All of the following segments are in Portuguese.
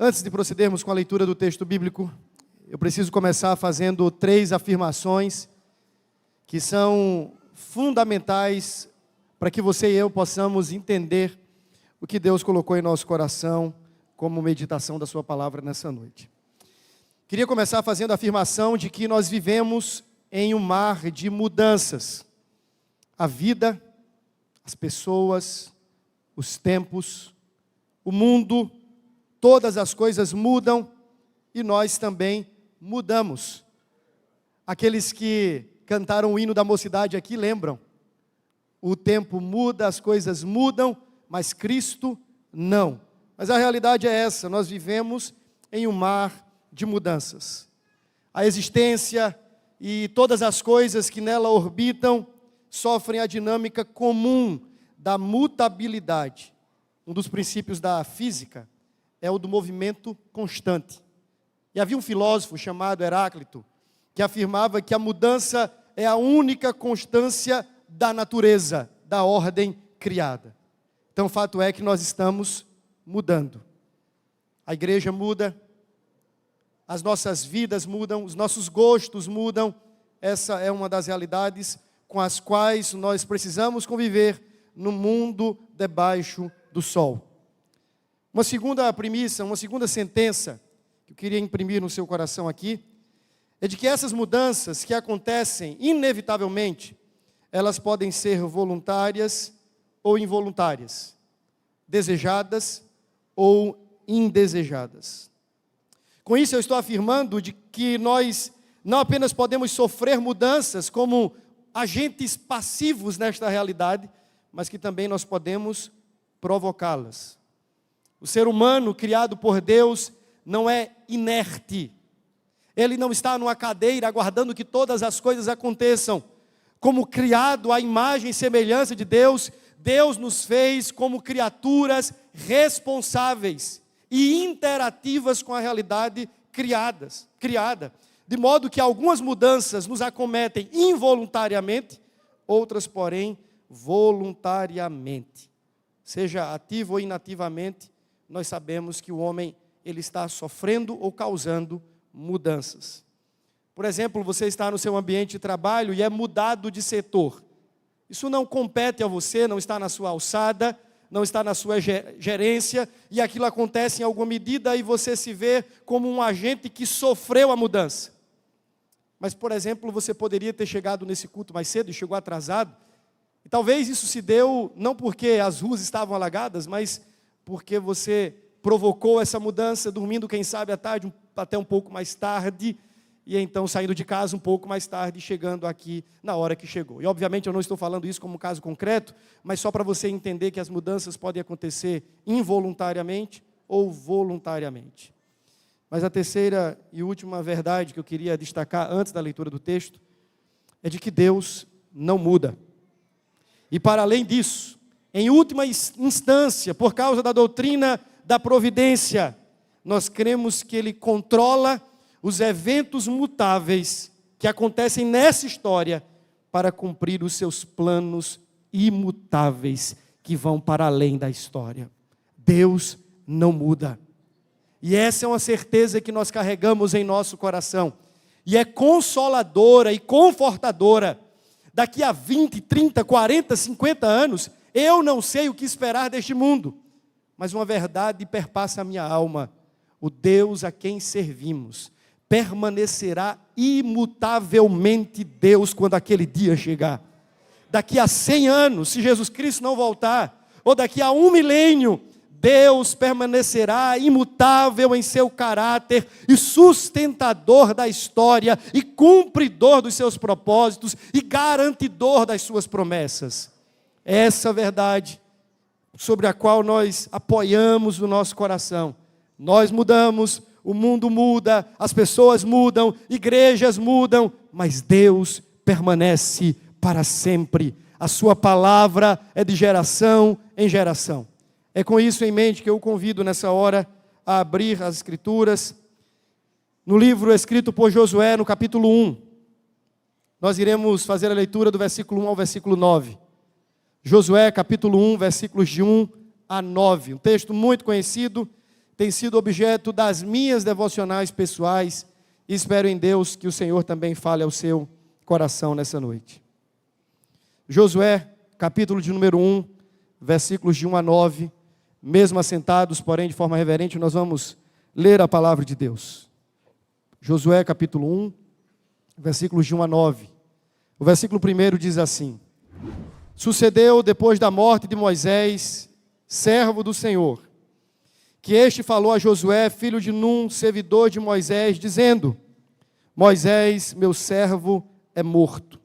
Antes de procedermos com a leitura do texto bíblico, eu preciso começar fazendo 3 afirmações que são fundamentais para que você e eu possamos entender o que Deus colocou em nosso coração como meditação da sua palavra nessa noite. Queria começar fazendo a afirmação de que nós vivemos em um mar de mudanças. A vida, as pessoas, os tempos, o mundo, todas as coisas mudam e nós também mudamos. Aqueles que cantaram o hino da mocidade aqui lembram. O tempo muda, as coisas mudam, mas Cristo não. Mas a realidade é essa, nós vivemos em um mar de mudanças. A existência e todas as coisas que nela orbitam sofrem a dinâmica comum da mutabilidade. Um dos princípios da física é o do movimento constante. E havia um filósofo chamado Heráclito, que afirmava que a mudança é a única constância da natureza, da ordem criada. Então o fato é que nós estamos mudando. A igreja muda, as nossas vidas mudam, os nossos gostos mudam. Essa é uma das realidades com as quais nós precisamos conviver no mundo debaixo do sol. Uma segunda premissa, uma segunda sentença que eu queria imprimir no seu coração aqui, é de que essas mudanças que acontecem inevitavelmente, elas podem ser voluntárias ou involuntárias, desejadas ou indesejadas. Com isso eu estou afirmando de que nós não apenas podemos sofrer mudanças como agentes passivos nesta realidade, mas que também nós podemos provocá-las. O ser humano criado por Deus não é inerte. Ele não está numa cadeira aguardando que todas as coisas aconteçam. Como criado à imagem e semelhança de Deus, Deus nos fez como criaturas responsáveis e interativas com a realidade criada. De modo que algumas mudanças nos acometem involuntariamente, outras, porém, voluntariamente. Seja ativo ou inativamente, nós sabemos que o homem ele está sofrendo ou causando mudanças. Por exemplo, você está no seu ambiente de trabalho e é mudado de setor. Isso não compete a você, não está na sua alçada, não está na sua gerência, e aquilo acontece em alguma medida e você se vê como um agente que sofreu a mudança. Mas, por exemplo, você poderia ter chegado nesse culto mais cedo e chegou atrasado, e talvez isso se deu não porque as ruas estavam alagadas, mas porque você provocou essa mudança, dormindo, quem sabe, à tarde, até um pouco mais tarde, e então saindo de casa um pouco mais tarde, chegando aqui na hora que chegou. E obviamente eu não estou falando isso como um caso concreto, mas só para você entender que as mudanças podem acontecer involuntariamente ou voluntariamente. Mas a terceira e última verdade que eu queria destacar antes da leitura do texto é de que Deus não muda. E para além disso, em última instância, por causa da doutrina da providência, nós cremos que Ele controla os eventos mutáveis que acontecem nessa história para cumprir os seus planos imutáveis que vão para além da história. Deus não muda. E essa é uma certeza que nós carregamos em nosso coração. E é consoladora e confortadora. Daqui a 20, 30, 40, 50 anos, eu não sei o que esperar deste mundo. Mas uma verdade perpassa a minha alma. O Deus a quem servimos permanecerá imutavelmente Deus quando aquele dia chegar. Daqui a 100 anos, se Jesus Cristo não voltar, ou daqui a 1 milênio, Deus permanecerá imutável em seu caráter e sustentador da história e cumpridor dos seus propósitos e garantidor das suas promessas. Essa verdade sobre a qual nós apoiamos o nosso coração. Nós mudamos, o mundo muda, as pessoas mudam, igrejas mudam, mas Deus permanece para sempre. A sua palavra é de geração em geração. É com isso em mente que eu o convido nessa hora a abrir as Escrituras. No livro escrito por Josué, no capítulo 1, nós iremos fazer a leitura do versículo 1 ao versículo 9. Josué, capítulo 1, versículos de 1 a 9. Um texto muito conhecido, tem sido objeto das minhas devocionais pessoais, e espero em Deus que o Senhor também fale ao seu coração nessa noite. Josué, capítulo de número 1, versículos de 1 a 9, mesmo assentados, porém de forma reverente, nós vamos ler a palavra de Deus. Josué, capítulo 1, versículos de 1 a 9. O versículo 1 diz assim: Sucedeu depois da morte de Moisés, servo do Senhor, que este falou a Josué, filho de Num, servidor de Moisés, dizendo: Moisés, meu servo, é morto.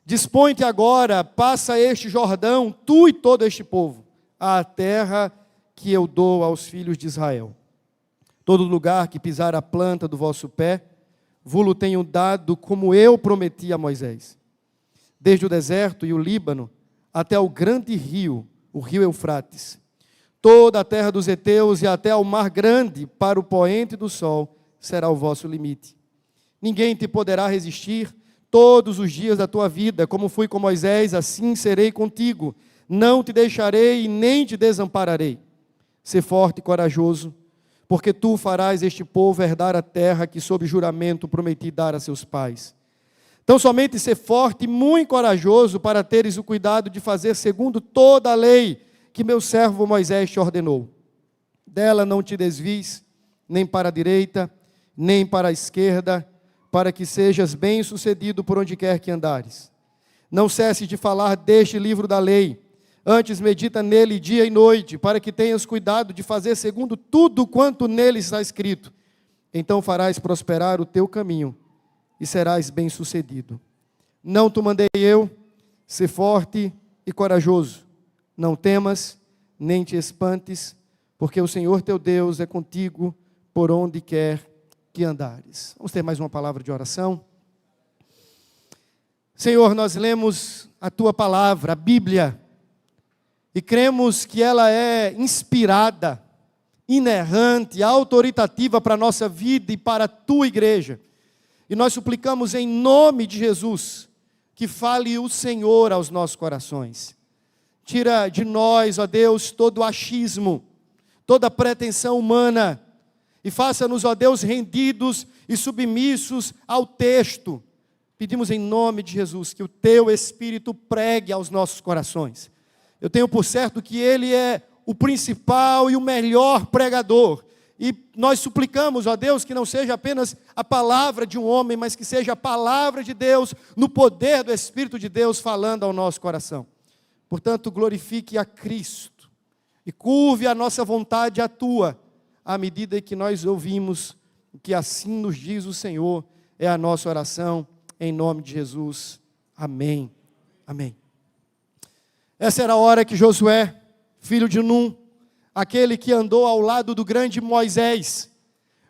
Dispõe-te agora, passa este Jordão, tu e todo este povo, à terra que eu dou aos filhos de Israel. Todo lugar que pisar a planta do vosso pé, vos-lo tenho dado como eu prometi a Moisés. Desde o deserto e o Líbano, até o grande rio, o rio Eufrates. Toda a terra dos heteus e até ao mar grande, para o poente do sol, será o vosso limite. Ninguém te poderá resistir todos os dias da tua vida, como fui com Moisés, assim serei contigo. Não te deixarei e nem te desampararei. Sê forte e corajoso, porque tu farás este povo herdar a terra que sob juramento prometi dar a seus pais. Então somente ser forte e muito corajoso para teres o cuidado de fazer segundo toda a lei que meu servo Moisés te ordenou. Dela não te desvies, nem para a direita, nem para a esquerda, para que sejas bem-sucedido por onde quer que andares. Não cesses de falar deste livro da lei, antes medita nele dia e noite, para que tenhas cuidado de fazer segundo tudo quanto nele está escrito. Então farás prosperar o teu caminho e serás bem-sucedido. Não te mandei eu, ser forte e corajoso. Não temas, nem te espantes, porque o Senhor teu Deus é contigo por onde quer que andares. Vamos ter mais uma palavra de oração. Senhor, nós lemos a tua palavra, a Bíblia, e cremos que ela é inspirada, inerrante, autoritativa para a nossa vida e para a tua igreja. E nós suplicamos em nome de Jesus, que fale o Senhor aos nossos corações. Tira de nós, ó Deus, todo o achismo, toda a pretensão humana, e faça-nos, ó Deus, rendidos e submissos ao texto. Pedimos em nome de Jesus, que o teu Espírito pregue aos nossos corações. Eu tenho por certo que Ele é o principal e o melhor pregador. E nós suplicamos, ó Deus, que não seja apenas a palavra de um homem, mas que seja a palavra de Deus, no poder do Espírito de Deus, falando ao nosso coração. Portanto, glorifique a Cristo e curve a nossa vontade à tua, à medida que nós ouvimos, que assim nos diz o Senhor, é a nossa oração, em nome de Jesus. Amém. Amém. Essa era a hora que Josué, filho de Num, aquele que andou ao lado do grande Moisés,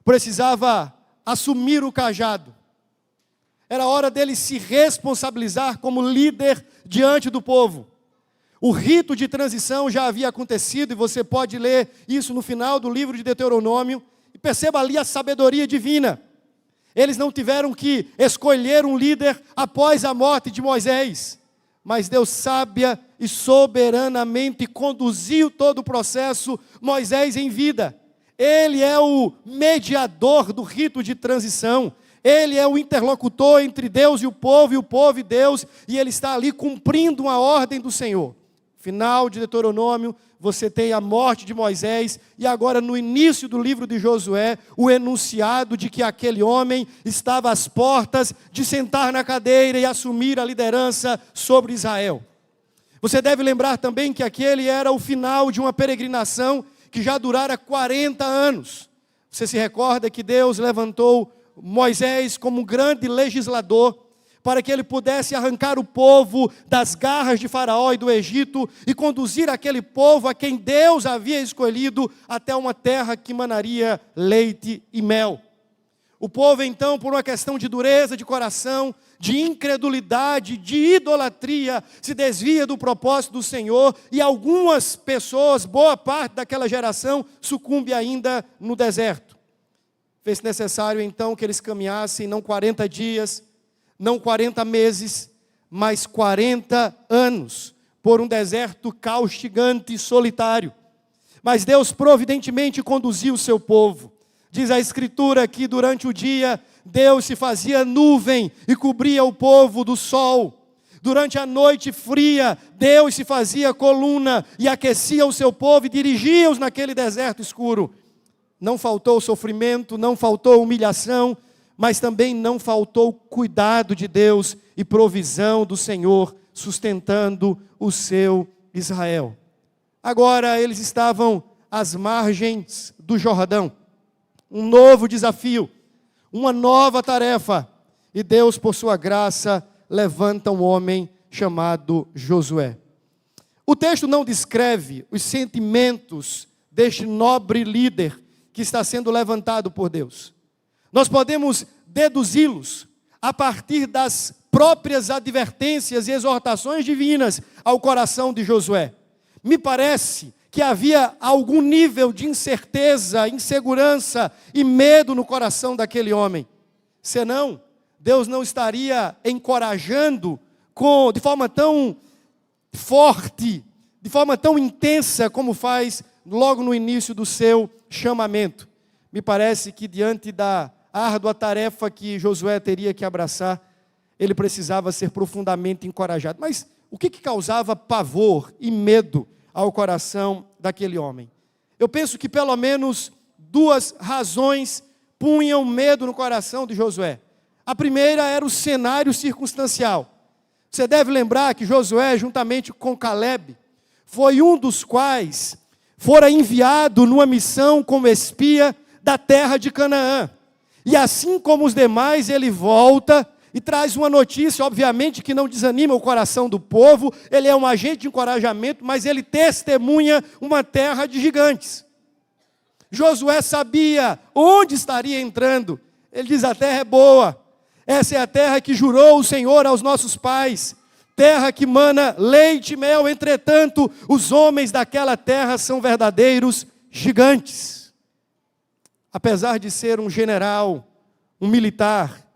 precisava assumir o cajado. Era a hora dele se responsabilizar como líder diante do povo. O rito de transição já havia acontecido, e você pode ler isso no final do livro de Deuteronômio, e perceba ali a sabedoria divina. Eles não tiveram que escolher um líder após a morte de Moisés, mas Deus sábia e soberanamente conduziu todo o processo, Moisés em vida. Ele é o mediador do rito de transição. Ele é o interlocutor entre Deus e o povo e Deus, e ele está ali cumprindo uma ordem do Senhor. Final de Deuteronômio, você tem a morte de Moisés, e agora no início do livro de Josué, o enunciado de que aquele homem estava às portas de sentar na cadeira e assumir a liderança sobre Israel. Você deve lembrar também que aquele era o final de uma peregrinação que já durara 40 anos. Você se recorda que Deus levantou Moisés como um grande legislador, para que ele pudesse arrancar o povo das garras de Faraó e do Egito e conduzir aquele povo a quem Deus havia escolhido até uma terra que manaria leite e mel. O povo então, por uma questão de dureza de coração, de incredulidade, de idolatria, se desvia do propósito do Senhor, e algumas pessoas, boa parte daquela geração, sucumbe ainda no deserto. Fez necessário então que eles caminhassem não 40 dias, não 40 meses, mas 40 anos, por um deserto caustigante e solitário. Mas Deus providentemente conduziu o seu povo. Diz a Escritura que durante o dia, Deus se fazia nuvem e cobria o povo do sol. Durante a noite fria, Deus se fazia coluna e aquecia o seu povo e dirigia-os naquele deserto escuro. Não faltou sofrimento, não faltou humilhação, mas também não faltou cuidado de Deus e provisão do Senhor, sustentando o seu Israel. Agora eles estavam às margens do Jordão. Um novo desafio, uma nova tarefa. E Deus, por sua graça, levanta um homem chamado Josué. O texto não descreve os sentimentos deste nobre líder que está sendo levantado por Deus. Nós podemos deduzi-los a partir das próprias advertências e exortações divinas ao coração de Josué. Me parece que havia algum nível de incerteza, insegurança e medo no coração daquele homem. Senão, Deus não estaria encorajando de forma tão forte, de forma tão intensa como faz logo no início do seu chamamento. Me parece que diante da árdua tarefa que Josué teria que abraçar, ele precisava ser profundamente encorajado. Mas o que causava pavor e medo ao coração daquele homem? Eu penso que pelo menos duas razões punham medo no coração de Josué. A primeira era o cenário circunstancial. Você deve lembrar que Josué, juntamente com Caleb, foi um dos quais fora enviado numa missão como espia da terra de Canaã. E assim como os demais, ele volta e traz uma notícia, obviamente, que não desanima o coração do povo. Ele é um agente de encorajamento, mas ele testemunha uma terra de gigantes. Josué sabia onde estaria entrando. Ele diz: a terra é boa. Essa é a terra que jurou o Senhor aos nossos pais. Terra que mana leite e mel. Entretanto, os homens daquela terra são verdadeiros gigantes. Apesar de ser um general, um militar,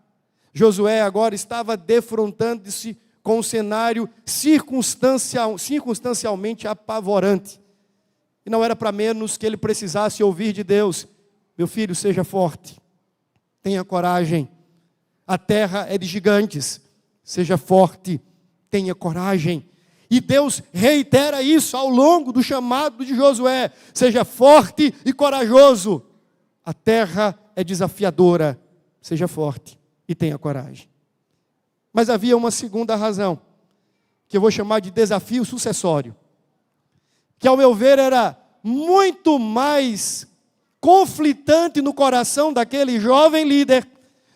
Josué agora estava defrontando-se com um cenário circunstancialmente apavorante. E não era para menos que ele precisasse ouvir de Deus: meu filho, seja forte, tenha coragem, a terra é de gigantes, seja forte, tenha coragem. E Deus reitera isso ao longo do chamado de Josué: seja forte e corajoso, a terra é desafiadora, seja forte e tenha coragem. Mas havia uma segunda razão, que eu vou chamar de desafio sucessório, que ao meu ver era muito mais conflitante no coração daquele jovem líder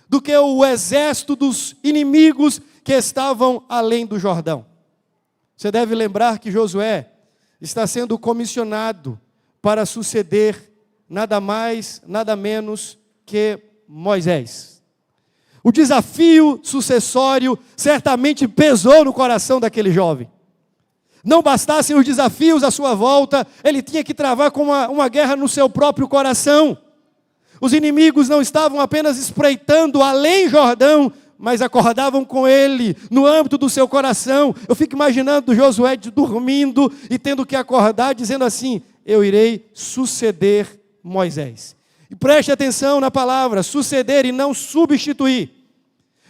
do que o exército dos inimigos que estavam além do Jordão. Você deve lembrar que Josué está sendo comissionado para suceder nada mais, nada menos que Moisés. O desafio sucessório certamente pesou no coração daquele jovem. Não bastassem os desafios à sua volta, ele tinha que travar com uma guerra no seu próprio coração. Os inimigos não estavam apenas espreitando além Jordão, mas acordavam com ele, no âmbito do seu coração. Eu fico imaginando Josué dormindo e tendo que acordar, dizendo assim: eu irei suceder Moisés. E preste atenção na palavra, suceder e não substituir.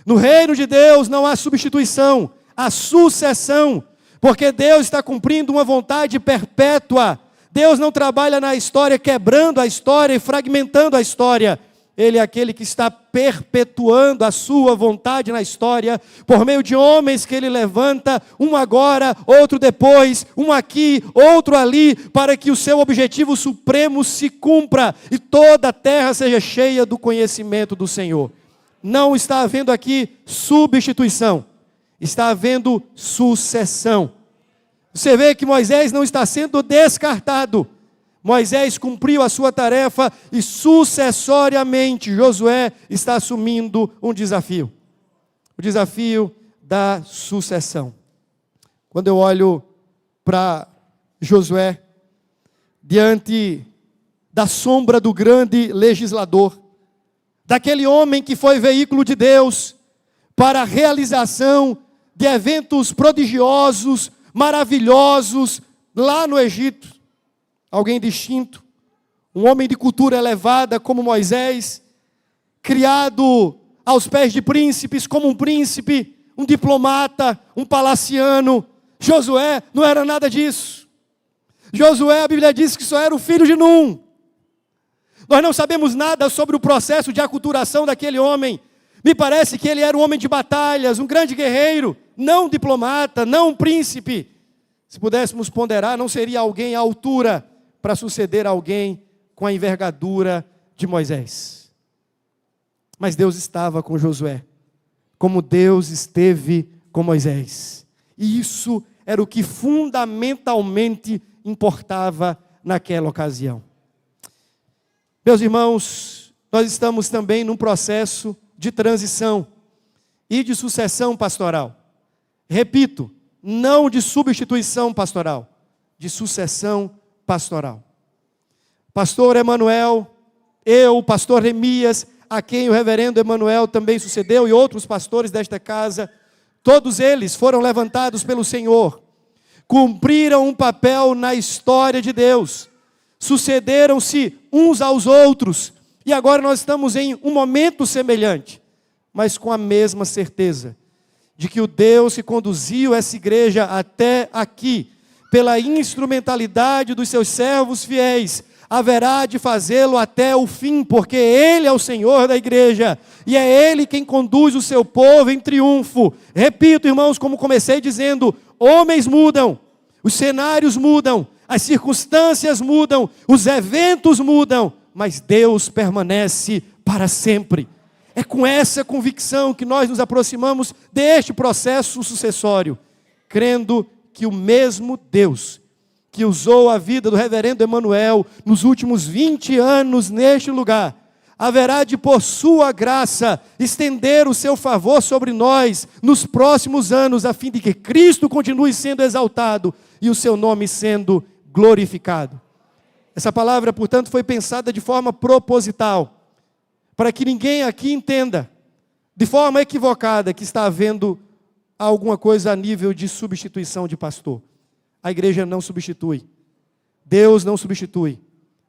No reino de Deus não há substituição, há sucessão, porque Deus está cumprindo uma vontade perpétua. Deus não trabalha na história, quebrando a história e fragmentando a história. Ele é aquele que está perpetuando a sua vontade na história, por meio de homens que ele levanta, um agora, outro depois, um aqui, outro ali, para que o seu objetivo supremo se cumpra e toda a terra seja cheia do conhecimento do Senhor. Não está havendo aqui substituição, está havendo sucessão. Você vê que Moisés não está sendo descartado. Moisés cumpriu a sua tarefa e sucessoriamente Josué está assumindo um desafio. O desafio da sucessão. Quando eu olho para Josué, diante da sombra do grande legislador, daquele homem que foi veículo de Deus para a realização de eventos prodigiosos, maravilhosos lá no Egito. alguém distinto, um homem de cultura elevada como Moisés, criado aos pés de príncipes como um príncipe, um diplomata, um palaciano. Josué não era nada disso. Josué, a Bíblia diz que só era o filho de Num. Nós não sabemos nada sobre o processo de aculturação daquele homem. Me parece que ele era um homem de batalhas, um grande guerreiro, não um diplomata, não um príncipe. Se pudéssemos ponderar, não seria alguém à altura para suceder alguém com a envergadura de Moisés. Mas Deus estava com Josué, como Deus esteve com Moisés. E isso era o que fundamentalmente importava naquela ocasião. Meus irmãos, nós estamos também num processo de transição e de sucessão pastoral. Repito, não de substituição pastoral, de sucessão pastoral. Pastor Emanuel, eu, pastor Remias, a quem o reverendo Emanuel também sucedeu, e outros pastores desta casa, todos eles foram levantados pelo Senhor, cumpriram um papel na história de Deus, sucederam-se uns aos outros, e agora nós estamos em um momento semelhante, mas com a mesma certeza, de que o Deus que conduziu essa igreja até aqui, pela instrumentalidade dos seus servos fiéis, haverá de fazê-lo até o fim, porque Ele é o Senhor da igreja, e é Ele quem conduz o seu povo em triunfo. Repito, irmãos, como comecei dizendo, homens mudam, os cenários mudam, as circunstâncias mudam, os eventos mudam, mas Deus permanece para sempre. É com essa convicção que nós nos aproximamos deste processo sucessório, crendo que o mesmo Deus que usou a vida do reverendo Emanuel nos últimos 20 anos neste lugar, haverá de, por sua graça, estender o seu favor sobre nós nos próximos anos, a fim de que Cristo continue sendo exaltado e o seu nome sendo glorificado. Essa palavra, portanto, foi pensada de forma proposital, para que ninguém aqui entenda, de forma equivocada, que está havendo alguma coisa a nível de substituição de pastor. A igreja não substitui. Deus não substitui.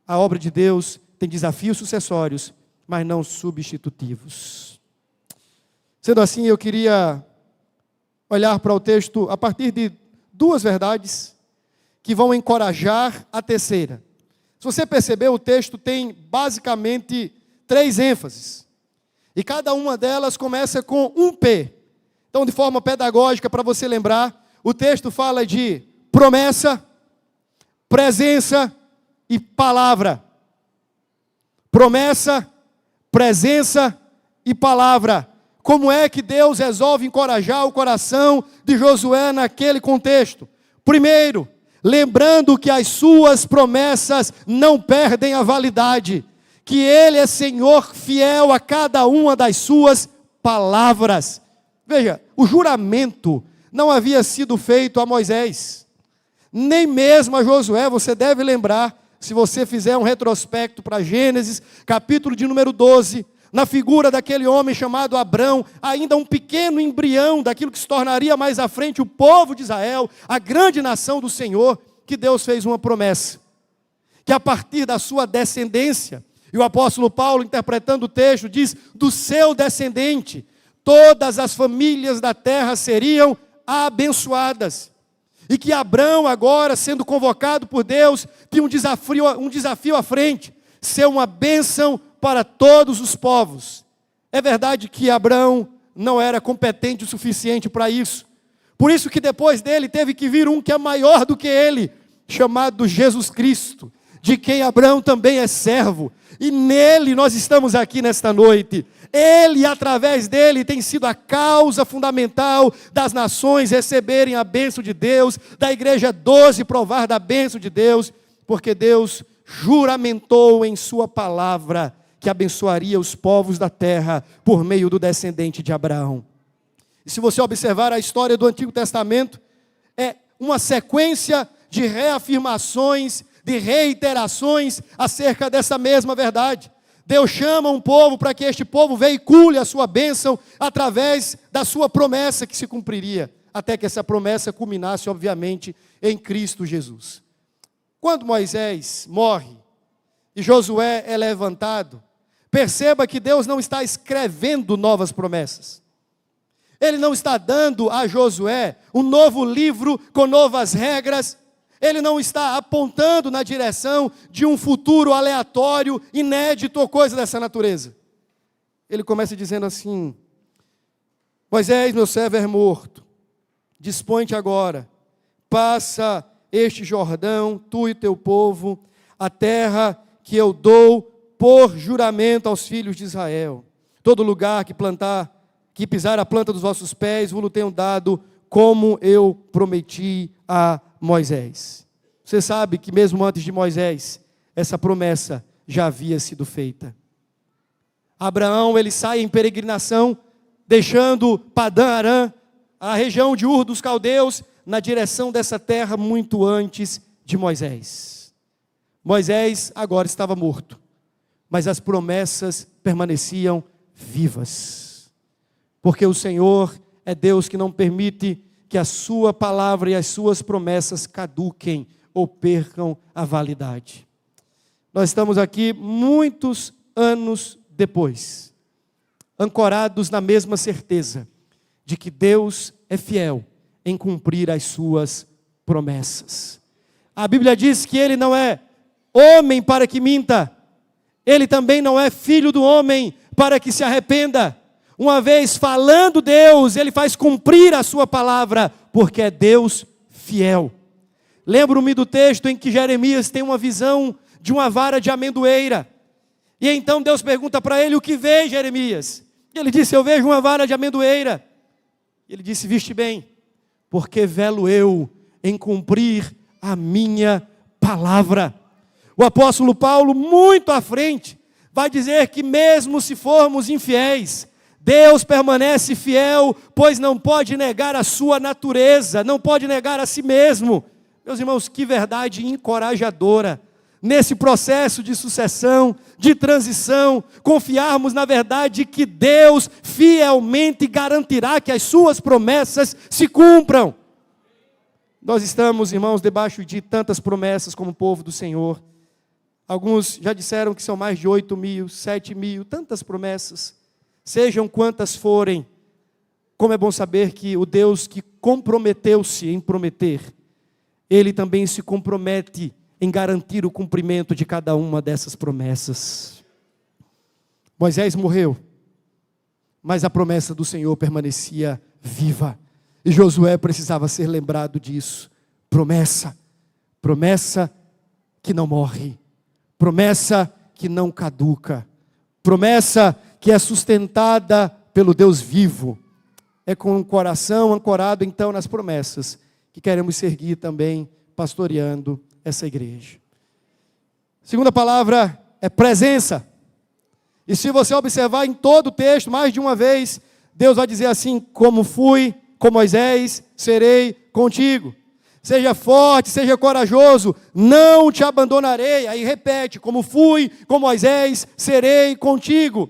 A obra de Deus tem desafios sucessórios, mas não substitutivos. Sendo assim, eu queria olhar para o texto a partir de duas verdades que vão encorajar a terceira. Se você percebeu, o texto tem basicamente 3 ênfases. E cada uma delas começa com um P. Então, de forma pedagógica, para você lembrar, o texto fala de promessa, presença e palavra. Promessa, presença e palavra. Como é que Deus resolve encorajar o coração de Josué naquele contexto? Primeiro, lembrando que as suas promessas não perdem a validade, que Ele é Senhor fiel a cada uma das suas palavras. Veja, o juramento não havia sido feito a Moisés, nem mesmo a Josué. Você deve lembrar, se você fizer um retrospecto para Gênesis, capítulo de número 12, na figura daquele homem chamado Abrão, ainda um pequeno embrião daquilo que se tornaria mais à frente o povo de Israel, a grande nação do Senhor, que Deus fez uma promessa, que a partir da sua descendência, e o apóstolo Paulo, interpretando o texto, diz, do seu descendente, todas as famílias da terra seriam abençoadas. E que Abrão, agora sendo convocado por Deus, tinha um desafio à frente, ser uma bênção para todos os povos. É verdade que Abrão não era competente o suficiente para isso. Por isso que depois dele teve que vir um que é maior do que ele, chamado Jesus Cristo, de quem Abrão também é servo. E nele nós estamos aqui nesta noite. Ele, através dele, tem sido a causa fundamental das nações receberem a bênção de Deus, da igreja 12 provar da bênção de Deus, porque Deus juramentou em sua palavra que abençoaria os povos da terra por meio do descendente de Abraão. E se você observar a história do Antigo Testamento, é uma sequência de reafirmações, de reiterações acerca dessa mesma verdade. Deus chama um povo para que este povo veicule a sua bênção através da sua promessa que se cumpriria, até que essa promessa culminasse, obviamente, em Cristo Jesus. Quando Moisés morre e Josué é levantado, perceba que Deus não está escrevendo novas promessas. Ele não está dando a Josué um novo livro com novas regras. Ele não está apontando na direção de um futuro aleatório, inédito ou coisa dessa natureza. Ele começa dizendo assim: Moisés, meu servo é morto, dispõe-te agora, passa este Jordão, tu e teu povo, a terra que eu dou por juramento aos filhos de Israel. Todo lugar que pisar a planta dos vossos pés, vos tenho dado, como eu prometi a Moisés. Você sabe que mesmo antes de Moisés, essa promessa já havia sido feita. Abraão, ele sai em peregrinação, deixando Padã Arã, a região de Ur dos Caldeus, na direção dessa terra muito antes de Moisés. Moisés agora estava morto, mas as promessas permaneciam vivas. Porque o Senhor é Deus que não permite que a sua palavra e as suas promessas caduquem ou percam a validade. Nós estamos aqui muitos anos depois, ancorados na mesma certeza de que Deus é fiel em cumprir as suas promessas. A Bíblia diz que Ele não é homem para que minta, Ele também não é filho do homem para que se arrependa. Uma vez falando Deus, Ele faz cumprir a sua palavra, porque é Deus fiel. Lembro-me do texto em que Jeremias tem uma visão de uma vara de amendoeira. E então Deus pergunta para ele: o que vê, Jeremias? E ele disse: eu vejo uma vara de amendoeira. Ele disse: viste bem, porque velo eu em cumprir a minha palavra. O apóstolo Paulo, muito à frente, vai dizer que mesmo se formos infiéis, Deus permanece fiel, pois não pode negar a sua natureza, não pode negar a si mesmo. Meus irmãos, que verdade encorajadora. Nesse processo de sucessão, de transição, confiarmos na verdade que Deus fielmente garantirá que as suas promessas se cumpram. Nós estamos, irmãos, debaixo de tantas promessas como povo do Senhor. Alguns já disseram que são mais de 8.000, 7.000, tantas promessas. Sejam quantas forem, como é bom saber que o Deus que comprometeu-se em prometer, Ele também se compromete em garantir o cumprimento de cada uma dessas promessas. Moisés morreu, mas a promessa do Senhor permanecia viva, e Josué precisava ser lembrado disso. Promessa que não morre, promessa que não caduca, promessa que é sustentada pelo Deus vivo. É com o coração ancorado então nas promessas que queremos seguir também pastoreando essa igreja. Segunda palavra é presença. E se você observar em todo o texto, mais de uma vez, Deus vai dizer assim: como fui com Moisés, serei contigo. Seja forte, seja corajoso, não te abandonarei. Aí repete: como fui com Moisés, serei contigo.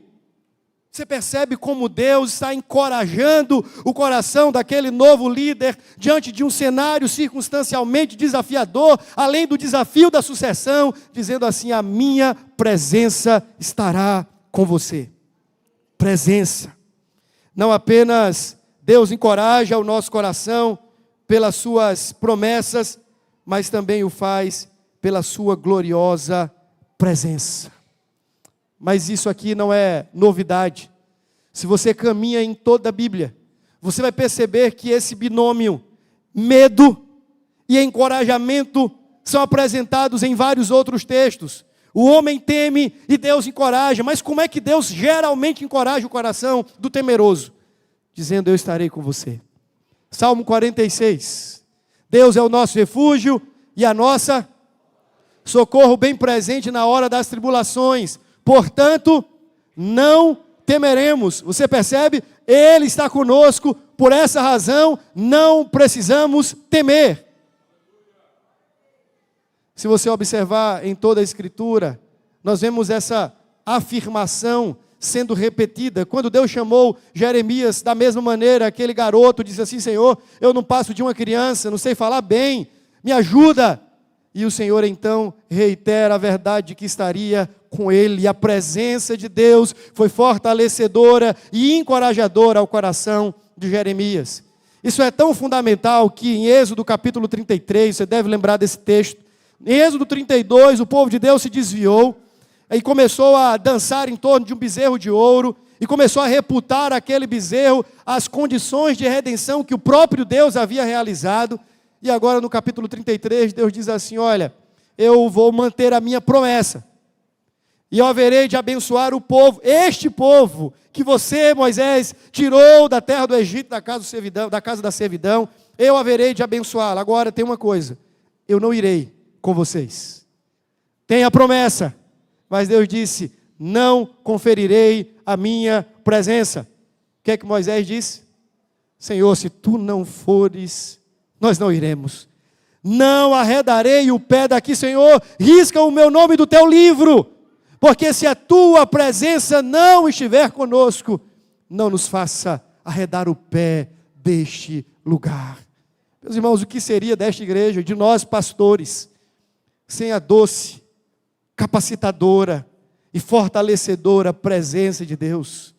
Você percebe como Deus está encorajando o coração daquele novo líder diante de um cenário circunstancialmente desafiador, além do desafio da sucessão, dizendo assim: a minha presença estará com você. Presença. Não apenas Deus encoraja o nosso coração pelas suas promessas, mas também o faz pela sua gloriosa presença. Mas isso aqui não é novidade. Se você caminha em toda a Bíblia, você vai perceber que esse binômio, medo e encorajamento, são apresentados em vários outros textos. O homem teme e Deus encoraja. Mas como é que Deus geralmente encoraja o coração do temeroso? Dizendo: eu estarei com você. Salmo 46. Deus é o nosso refúgio e a nossa socorro bem presente na hora das tribulações. Portanto, não temeremos. Você percebe? Ele está conosco. Por essa razão, não precisamos temer. Se você observar em toda a Escritura, nós vemos essa afirmação sendo repetida. Quando Deus chamou Jeremias, da mesma maneira, aquele garoto disse assim: Senhor, eu não passo de uma criança, não sei falar bem, me ajuda. E o Senhor então reitera a verdade de que estaria com ele. E a presença de Deus foi fortalecedora e encorajadora ao coração de Jeremias. Isso é tão fundamental que em Êxodo capítulo 33, você deve lembrar desse texto, em Êxodo 32, o povo de Deus se desviou e começou a dançar em torno de um bezerro de ouro e começou a reputar aquele bezerro as condições de redenção que o próprio Deus havia realizado. E agora no capítulo 33, Deus diz assim: olha, eu vou manter a minha promessa, e eu haverei de abençoar o povo, este povo que você, Moisés, tirou da terra do Egito, da casa da servidão, eu haverei de abençoá-lo. Agora tem uma coisa, eu não irei com vocês. Tem a promessa, mas Deus disse: não conferirei a minha presença. O que é que Moisés disse? Senhor, se tu não fores, nós não iremos. Não arredarei o pé daqui, Senhor, risca o meu nome do teu livro, porque se a tua presença não estiver conosco, não nos faça arredar o pé deste lugar. Meus irmãos, o que seria desta igreja, de nós pastores, sem a doce, capacitadora e fortalecedora presença de Deus?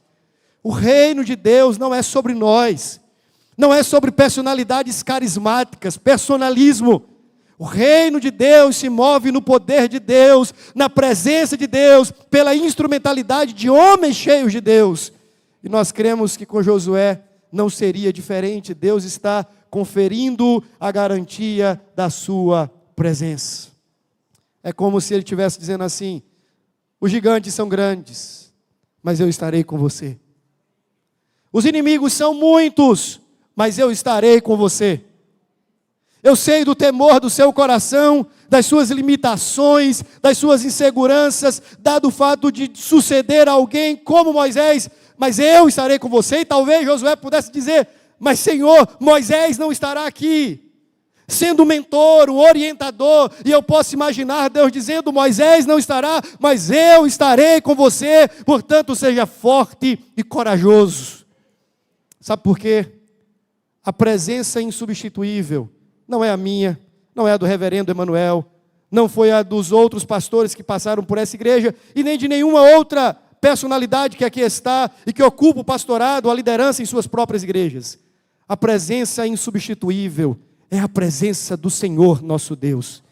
O reino de Deus não é sobre nós, não é sobre personalidades carismáticas, personalismo. O reino de Deus se move no poder de Deus, na presença de Deus, pela instrumentalidade de homens cheios de Deus. E nós cremos que com Josué não seria diferente. Deus está conferindo a garantia da sua presença. É como se ele estivesse dizendo assim: os gigantes são grandes, mas eu estarei com você. Os inimigos são muitos, mas eu estarei com você. Eu sei do temor do seu coração, das suas limitações, das suas inseguranças, dado o fato de suceder a alguém como Moisés, mas eu estarei com você. E talvez Josué pudesse dizer: mas Senhor, Moisés não estará aqui, sendo um mentor, um orientador, e eu posso imaginar Deus dizendo: Moisés não estará, mas eu estarei com você, portanto seja forte e corajoso. Sabe por quê? A presença insubstituível não é a minha, não é a do reverendo Emanuel, não foi a dos outros pastores que passaram por essa igreja, e nem de nenhuma outra personalidade que aqui está e que ocupa o pastorado, a liderança em suas próprias igrejas. A presença insubstituível é a presença do Senhor nosso Deus.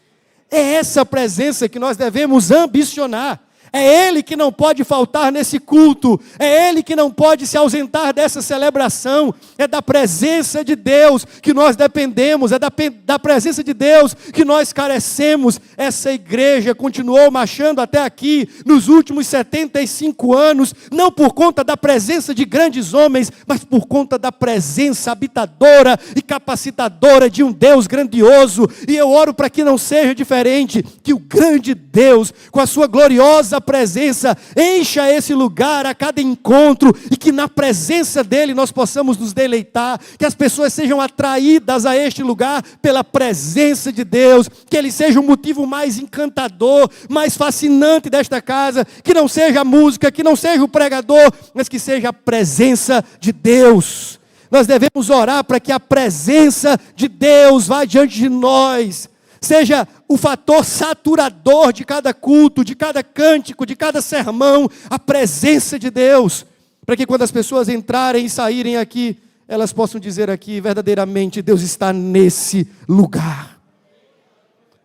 É essa presença que nós devemos ambicionar. É Ele que não pode faltar nesse culto, é Ele que não pode se ausentar dessa celebração. É da presença de Deus que nós dependemos, é da presença de Deus que nós carecemos. Essa igreja continuou marchando até aqui nos últimos 75 anos, não por conta da presença de grandes homens, mas por conta da presença habitadora e capacitadora de um Deus grandioso. E eu oro para que não seja diferente, que o grande Deus, com a sua gloriosa presença, encha esse lugar a cada encontro, e que na presença dele nós possamos nos deleitar, que as pessoas sejam atraídas a este lugar pela presença de Deus, que ele seja o motivo mais encantador, mais fascinante desta casa, que não seja a música, que não seja o pregador, mas que seja a presença de Deus. Nós devemos orar para que a presença de Deus vá diante de nós, seja o fator saturador de cada culto, de cada cântico, de cada sermão, a presença de Deus, para que quando as pessoas entrarem e saírem aqui, elas possam dizer aqui: verdadeiramente Deus está nesse lugar.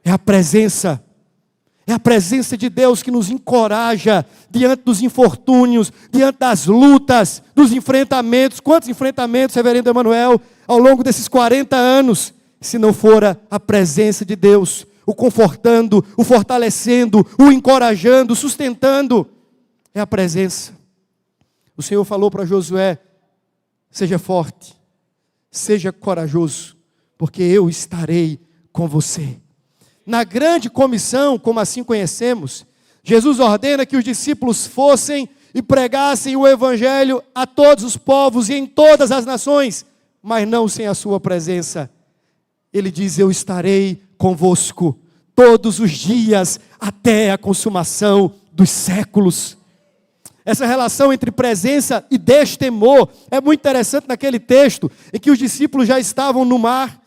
É a presença de Deus que nos encoraja diante dos infortúnios, diante das lutas, dos enfrentamentos. Quantos enfrentamentos, reverendo Emanuel, ao longo desses 40 anos, se não fora a presença de Deus, o confortando, o fortalecendo, o encorajando, o sustentando. É a presença. O Senhor falou para Josué: seja forte, seja corajoso, porque eu estarei com você. Na grande comissão, como assim conhecemos, Jesus ordena que os discípulos fossem e pregassem o evangelho a todos os povos e em todas as nações, mas não sem a sua presença. Ele diz: eu estarei convosco todos os dias até a consumação dos séculos. Essa relação entre presença e destemor é muito interessante naquele texto em que os discípulos já estavam no mar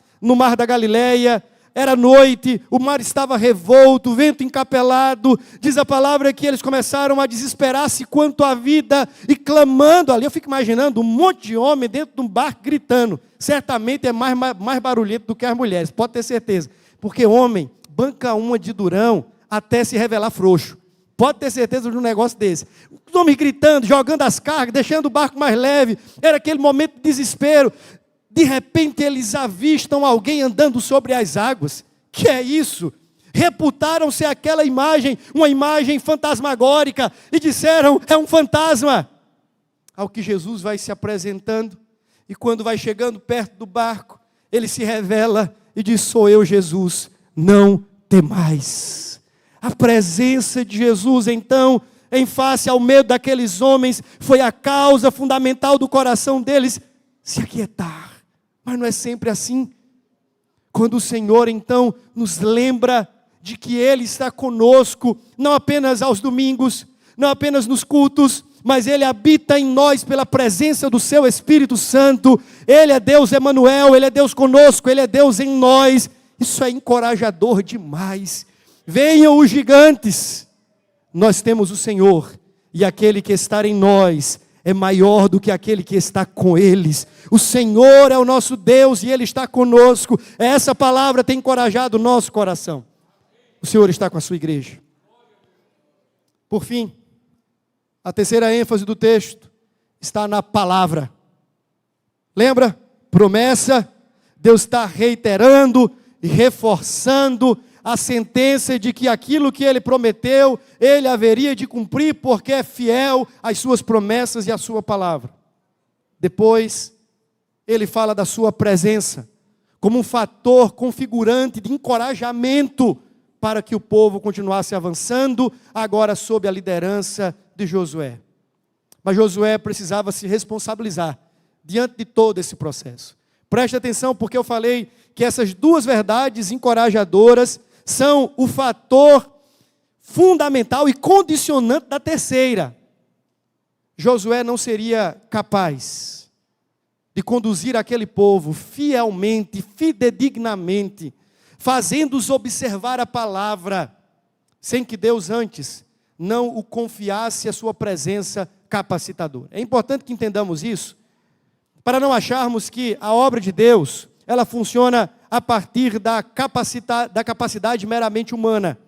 da Galileia, era noite, o mar estava revolto, o vento encapelado. Diz a palavra que eles começaram a desesperar-se quanto à vida e clamando ali. Eu fico imaginando um monte de homem dentro de um barco gritando. Certamente é mais barulhento do que as mulheres, pode ter certeza. Porque homem banca uma de durão até se revelar frouxo. Pode ter certeza de um negócio desse. Os homens gritando, jogando as cargas, deixando o barco mais leve. Era aquele momento de desespero. De repente eles avistam alguém andando sobre as águas. Que é isso? Reputaram-se aquela imagem, uma imagem fantasmagórica, e disseram, é um fantasma. Ao que Jesus vai se apresentando, e quando vai chegando perto do barco, ele se revela e diz, sou eu, Jesus, não temais. A presença de Jesus, então, em face ao medo daqueles homens, foi a causa fundamental do coração deles se aquietar. Mas não é sempre assim. Quando o Senhor, então, nos lembra de que Ele está conosco, não apenas aos domingos, não apenas nos cultos, mas Ele habita em nós pela presença do Seu Espírito Santo. Ele é Deus Emanuel, Ele é Deus conosco, Ele é Deus em nós. Isso é encorajador demais. Venham os gigantes, nós temos o Senhor, e aquele que está em nós é maior do que aquele que está com eles. O Senhor é o nosso Deus e Ele está conosco. Essa palavra tem encorajado o nosso coração. O Senhor está com a sua igreja. Por fim, a terceira ênfase do texto está na palavra. Lembra? Promessa. Deus está reiterando e reforçando a sentença de que aquilo que Ele prometeu, Ele haveria de cumprir, porque é fiel às suas promessas e à sua palavra. Depois, Ele fala da sua presença, como um fator configurante de encorajamento, para que o povo continuasse avançando, agora sob a liderança de Josué. Mas Josué precisava se responsabilizar, diante de todo esse processo. Preste atenção, porque eu falei que essas duas verdades encorajadoras são o fator fundamental e condicionante da terceira. Josué não seria capaz de conduzir aquele povo fielmente, fidedignamente, fazendo-os observar a palavra, sem que Deus antes não o confiasse a sua presença capacitadora. É importante que entendamos isso, para não acharmos que a obra de Deus, ela funciona a partir da capacidade meramente humana.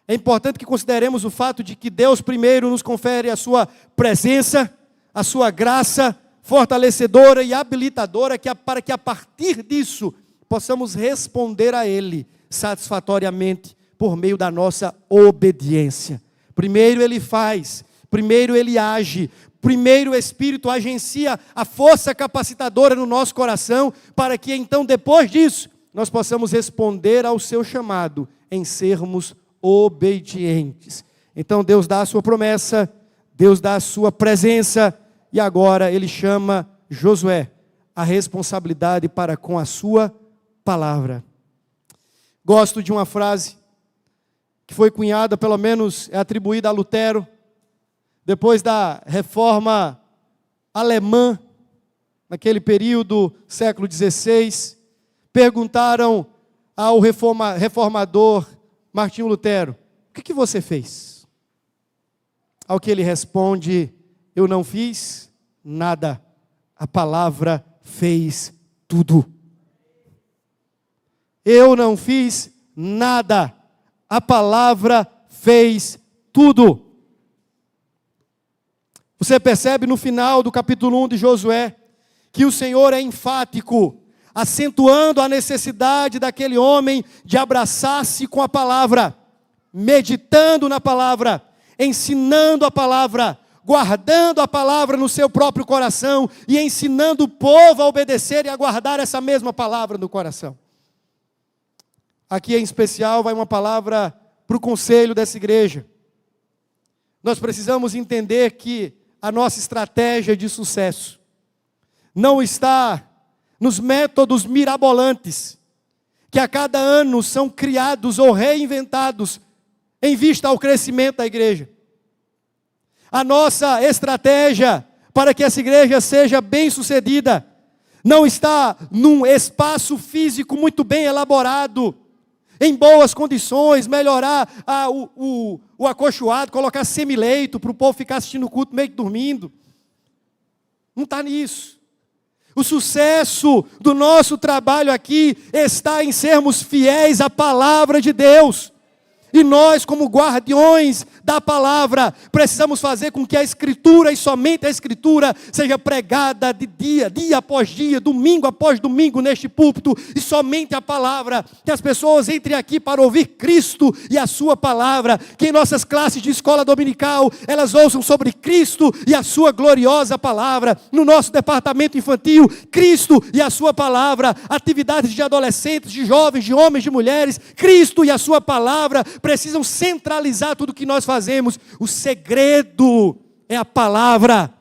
É importante que consideremos o fato de que Deus primeiro nos confere a sua presença, a sua graça fortalecedora e habilitadora, para que a partir disso possamos responder a Ele satisfatoriamente por meio da nossa obediência. Primeiro Ele faz, primeiro Ele age, primeiro o Espírito agencia a força capacitadora no nosso coração, para que então depois disso, nós possamos responder ao seu chamado, em sermos obedientes. Então Deus dá a sua promessa, Deus dá a sua presença, e agora Ele chama Josué a responsabilidade para com a sua palavra. Gosto de uma frase, que foi cunhada, pelo menos é atribuída a Lutero, depois da reforma alemã, naquele período, século XVI, perguntaram ao reformador Martinho Lutero, o que você fez? Ao que ele responde, eu não fiz nada, a palavra fez tudo. Eu não fiz nada, a palavra fez tudo. Você percebe no final do capítulo 1 de Josué, que o Senhor é enfático, acentuando a necessidade daquele homem de abraçar-se com a palavra, meditando na palavra, ensinando a palavra, guardando a palavra no seu próprio coração e ensinando o povo a obedecer e a guardar essa mesma palavra no coração. Aqui em especial vai uma palavra para o conselho dessa igreja. Nós precisamos entender que a nossa estratégia de sucesso não está nos métodos mirabolantes, que a cada ano são criados ou reinventados em vista ao crescimento da igreja. A nossa estratégia para que essa igreja seja bem-sucedida não está num espaço físico muito bem elaborado, em boas condições, melhorar o acolchoado, colocar semileito para o povo ficar assistindo o culto meio que dormindo. Não está nisso. O sucesso do nosso trabalho aqui está em sermos fiéis à palavra de Deus. E nós, como guardiões da palavra, precisamos fazer com que a Escritura, e somente a Escritura, seja pregada de dia após dia, domingo após domingo neste púlpito, e somente a palavra, que as pessoas entrem aqui para ouvir Cristo e a sua palavra, que em nossas classes de escola dominical, elas ouçam sobre Cristo e a sua gloriosa palavra, no nosso departamento infantil, Cristo e a sua palavra, atividades de adolescentes, de jovens, de homens, de mulheres, Cristo e a sua palavra, precisam centralizar tudo o que nós fazemos. O segredo é a palavra.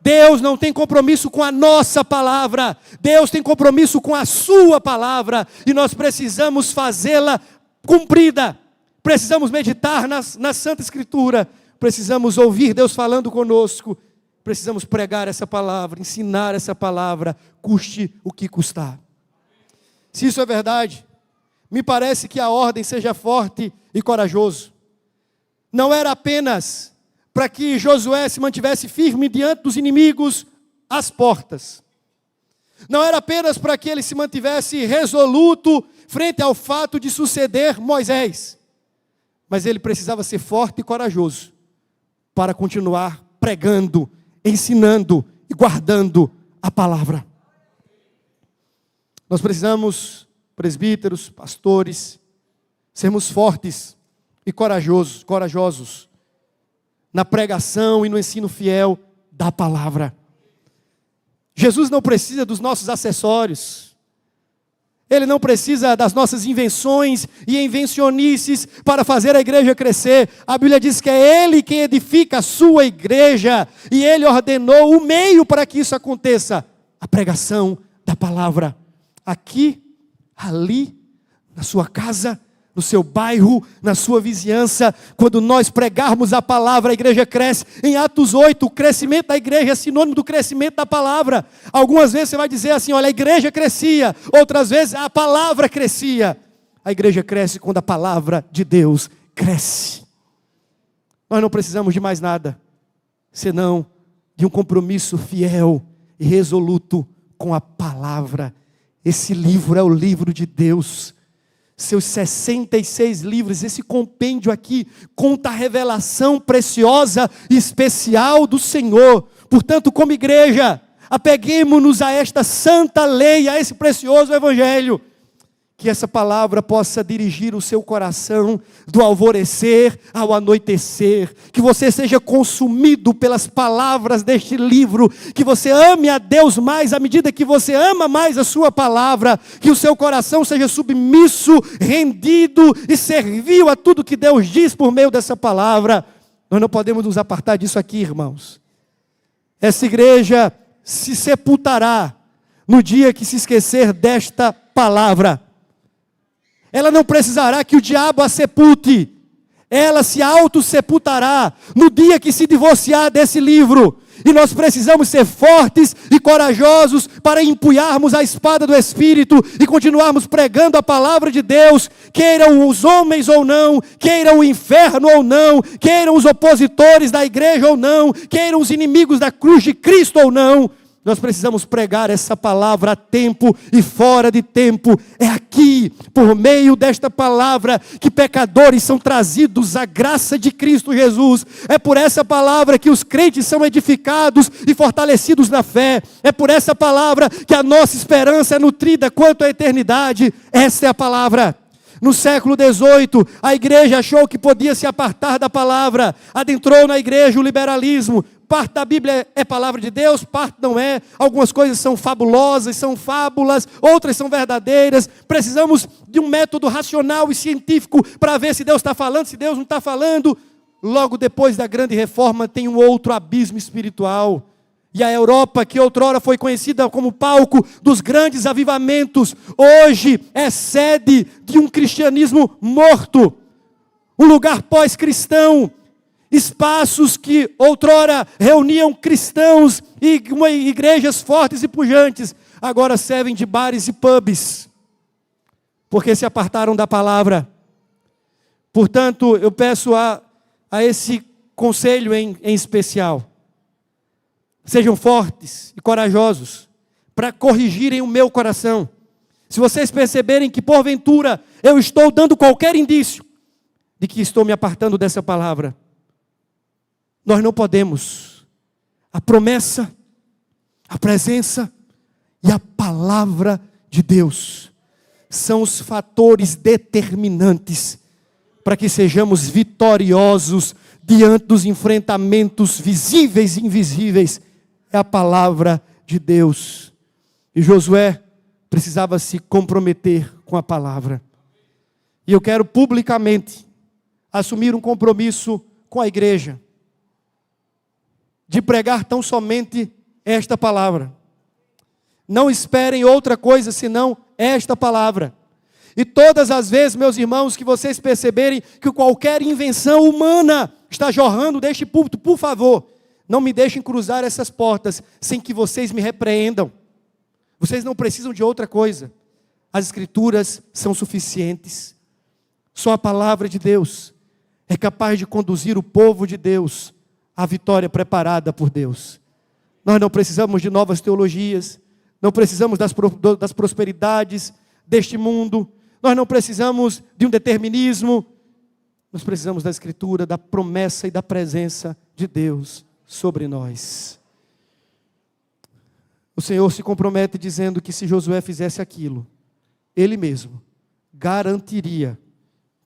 Deus não tem compromisso com a nossa palavra. Deus tem compromisso com a sua palavra. E nós precisamos fazê-la cumprida. Precisamos meditar na Santa Escritura. Precisamos ouvir Deus falando conosco. Precisamos pregar essa palavra, ensinar essa palavra, custe o que custar. Se isso é verdade, me parece que a ordem seja forte e corajoso. Não era apenas para que Josué se mantivesse firme diante dos inimigos às portas. Não era apenas para que ele se mantivesse resoluto frente ao fato de suceder Moisés. Mas ele precisava ser forte e corajoso para continuar pregando, ensinando e guardando a palavra. Nós precisamos, presbíteros, pastores, sermos fortes e corajosos na pregação e no ensino fiel da palavra. Jesus não precisa dos nossos acessórios. Ele não precisa das nossas invenções e invencionices para fazer a igreja crescer. A Bíblia diz que é Ele quem edifica a sua igreja. E Ele ordenou o meio para que isso aconteça. A pregação da palavra. Aqui, ali, na sua casa, no seu bairro, na sua vizinhança, quando nós pregarmos a palavra, a igreja cresce. Em Atos 8, o crescimento da igreja é sinônimo do crescimento da palavra. Algumas vezes você vai dizer assim, olha, a igreja crescia. Outras vezes a palavra crescia. A igreja cresce quando a palavra de Deus cresce. Nós não precisamos de mais nada, senão de um compromisso fiel e resoluto com a palavra. Esse livro é o livro de Deus. Seus 66 livros, esse compêndio aqui, conta a revelação preciosa e especial do Senhor. Portanto, como igreja, apeguemo-nos a esta santa lei, a esse precioso evangelho. Que essa palavra possa dirigir o seu coração do alvorecer ao anoitecer. Que você seja consumido pelas palavras deste livro. Que você ame a Deus mais à medida que você ama mais a sua palavra. Que o seu coração seja submisso, rendido e servil a tudo que Deus diz por meio dessa palavra. Nós não podemos nos apartar disso aqui, irmãos. Essa igreja se sepultará no dia que se esquecer desta palavra. Ela não precisará que o diabo a sepulte. Ela se auto-sepultará no dia que se divorciar desse livro. E nós precisamos ser fortes e corajosos para empunharmos a espada do Espírito e continuarmos pregando a palavra de Deus, queiram os homens ou não, queiram o inferno ou não, queiram os opositores da igreja ou não, queiram os inimigos da cruz de Cristo ou não. Nós precisamos pregar essa palavra a tempo e fora de tempo. É aqui, por meio desta palavra, que pecadores são trazidos à graça de Cristo Jesus. É por essa palavra que os crentes são edificados e fortalecidos na fé. É por essa palavra que a nossa esperança é nutrida quanto à eternidade. Essa é a palavra. No século XVIII, a igreja achou que podia se apartar da palavra. Adentrou na igreja o liberalismo. Parte da Bíblia é palavra de Deus, parte não é. Algumas coisas são fabulosas, são fábulas, outras são verdadeiras. Precisamos de um método racional e científico para ver se Deus está falando, se Deus não está falando. Logo depois da grande reforma tem um outro abismo espiritual. E a Europa, que outrora foi conhecida como palco dos grandes avivamentos, hoje é sede de um cristianismo morto. Um lugar pós-cristão. Espaços que outrora reuniam cristãos e igrejas fortes e pujantes, agora servem de bares e pubs. porque se apartaram da palavra. Portanto, eu peço a esse conselho em especial: sejam fortes e corajosos para corrigirem o meu coração. Se vocês perceberem que porventura eu estou dando qualquer indício de que estou me apartando dessa palavra, nós não podemos. A promessa, a presença e a palavra de Deus são os fatores determinantes para que sejamos vitoriosos diante dos enfrentamentos visíveis e invisíveis. É a palavra de Deus. E Josué precisava se comprometer com a palavra. E eu quero publicamente assumir um compromisso com a igreja, de pregar tão somente esta palavra. Não esperem outra coisa senão esta palavra. E todas as vezes, meus irmãos, que vocês perceberem que qualquer invenção humana está jorrando deste púlpito, por favor, não me deixem cruzar essas portas sem que vocês me repreendam. Vocês não precisam de outra coisa. As Escrituras são suficientes. Só a palavra de Deus é capaz de conduzir o povo de Deus à vitória preparada por Deus. Nós não precisamos de novas teologias, não precisamos das prosperidades deste mundo, nós não precisamos de um determinismo, nós precisamos da Escritura, da promessa e da presença de Deus sobre nós. O Senhor se compromete dizendo que se Josué fizesse aquilo, Ele mesmo garantiria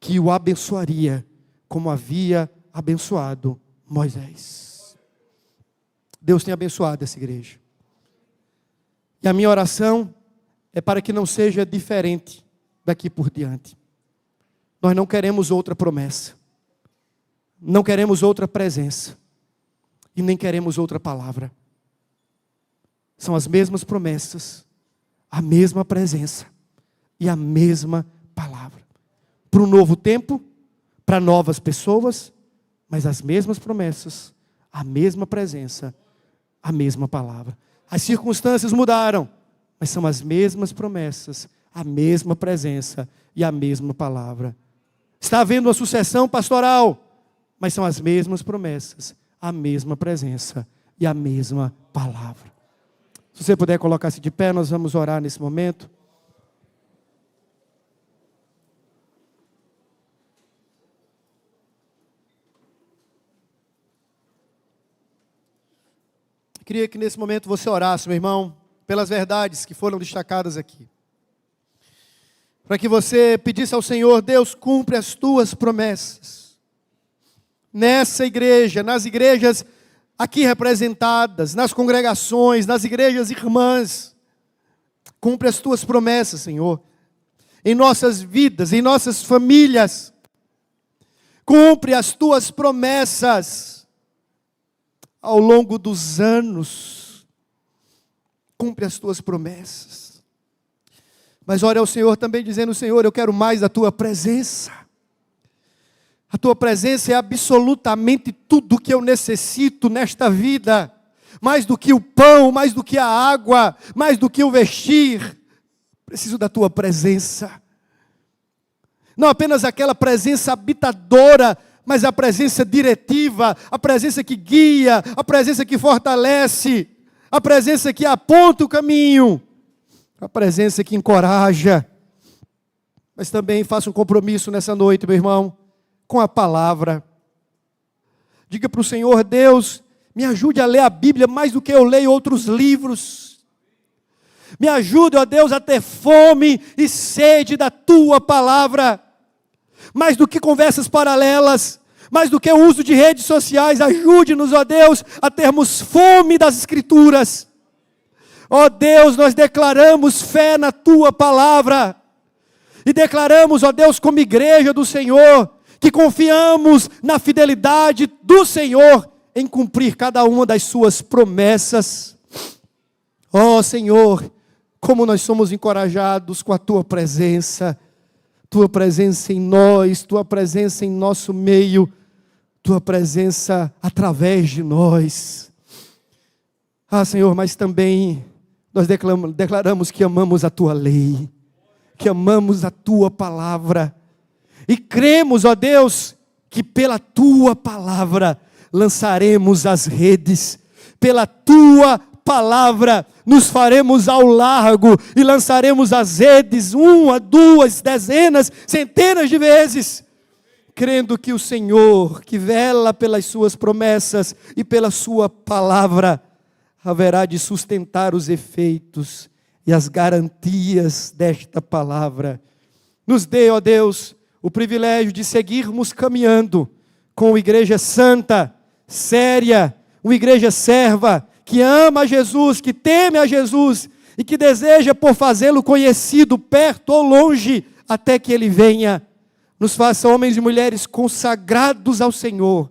que o abençoaria como havia abençoado Moisés. Deus tem abençoado essa igreja. E a minha oração é para que não seja diferente daqui por diante. Nós não queremos outra promessa, não queremos outra presença, e nem queremos outra palavra. São as mesmas promessas, a mesma presença e a mesma palavra. Para um novo tempo, para novas pessoas, mas as mesmas promessas, a mesma presença, a mesma palavra. As circunstâncias mudaram, mas são as mesmas promessas, a mesma presença e a mesma palavra. Está havendo uma sucessão pastoral, mas são as mesmas promessas, a mesma presença e a mesma palavra. Se você puder colocar-se de pé, nós vamos orar nesse momento. Eu queria que nesse momento você orasse, meu irmão, pelas verdades que foram destacadas aqui. Para que você pedisse ao Senhor: Deus, cumpre as tuas promessas. Nessa igreja, nas igrejas aqui representadas, nas congregações, nas igrejas irmãs, cumpre as tuas promessas, Senhor, em nossas vidas, em nossas famílias. Cumpre as tuas promessas ao longo dos anos. Cumpre as tuas promessas. Mas ore ao Senhor também dizendo: Senhor, eu quero mais da tua presença. A tua presença é absolutamente tudo que eu necessito nesta vida. Mais do que o pão, mais do que a água, mais do que o vestir. Preciso da tua presença. Não apenas aquela presença habitadora, mas a presença diretiva, a presença que guia, a presença que fortalece, a presença que aponta o caminho, a presença que encoraja. Mas também faça um compromisso nessa noite, meu irmão, com a palavra. Diga para o Senhor: Deus, me ajude a ler a Bíblia mais do que eu leio outros livros. Me ajude, ó Deus, a ter fome e sede da tua palavra. Mais do que conversas paralelas, mais do que o uso de redes sociais. Ajude-nos, ó Deus, a termos fome das Escrituras. Ó Deus, nós declaramos fé na tua palavra. E declaramos, ó Deus, como igreja do Senhor, que confiamos na fidelidade do Senhor em cumprir cada uma das suas promessas. Ó Senhor, como nós somos encorajados com a tua presença em nós, tua presença em nosso meio, tua presença através de nós. Ah, Senhor, mas também nós declaramos que amamos a tua lei. que amamos a tua palavra. E cremos, ó Deus, que pela tua palavra lançaremos as redes. Pela tua palavra nos faremos ao largo e lançaremos as redes, 1, 2, dezenas, centenas de vezes. Crendo que o Senhor, que vela pelas suas promessas e pela sua palavra, haverá de sustentar os efeitos e as garantias desta palavra. Nos dê, ó Deus, o privilégio de seguirmos caminhando com uma igreja santa, séria, uma igreja serva, que ama a Jesus, que teme a Jesus e que deseja por fazê-lo conhecido perto ou longe, até que Ele venha. Nos faça homens e mulheres consagrados ao Senhor,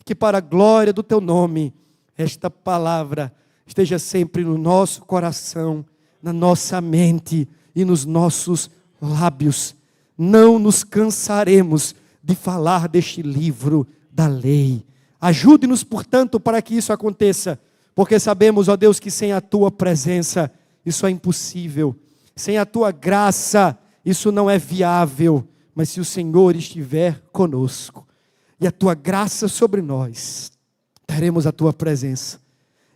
que para a glória do Teu nome, esta palavra esteja sempre no nosso coração, na nossa mente e nos nossos lábios. Não nos cansaremos de falar deste livro da lei. Ajude-nos, portanto, para que isso aconteça, porque sabemos, ó Deus, que sem a Tua presença isso é impossível. Sem a Tua graça isso não é viável. Mas se o Senhor estiver conosco e a Tua graça sobre nós, teremos a Tua presença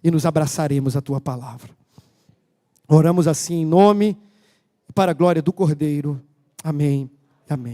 e nos abraçaremos a Tua palavra. Oramos assim em nome e para a glória do Cordeiro. Amém.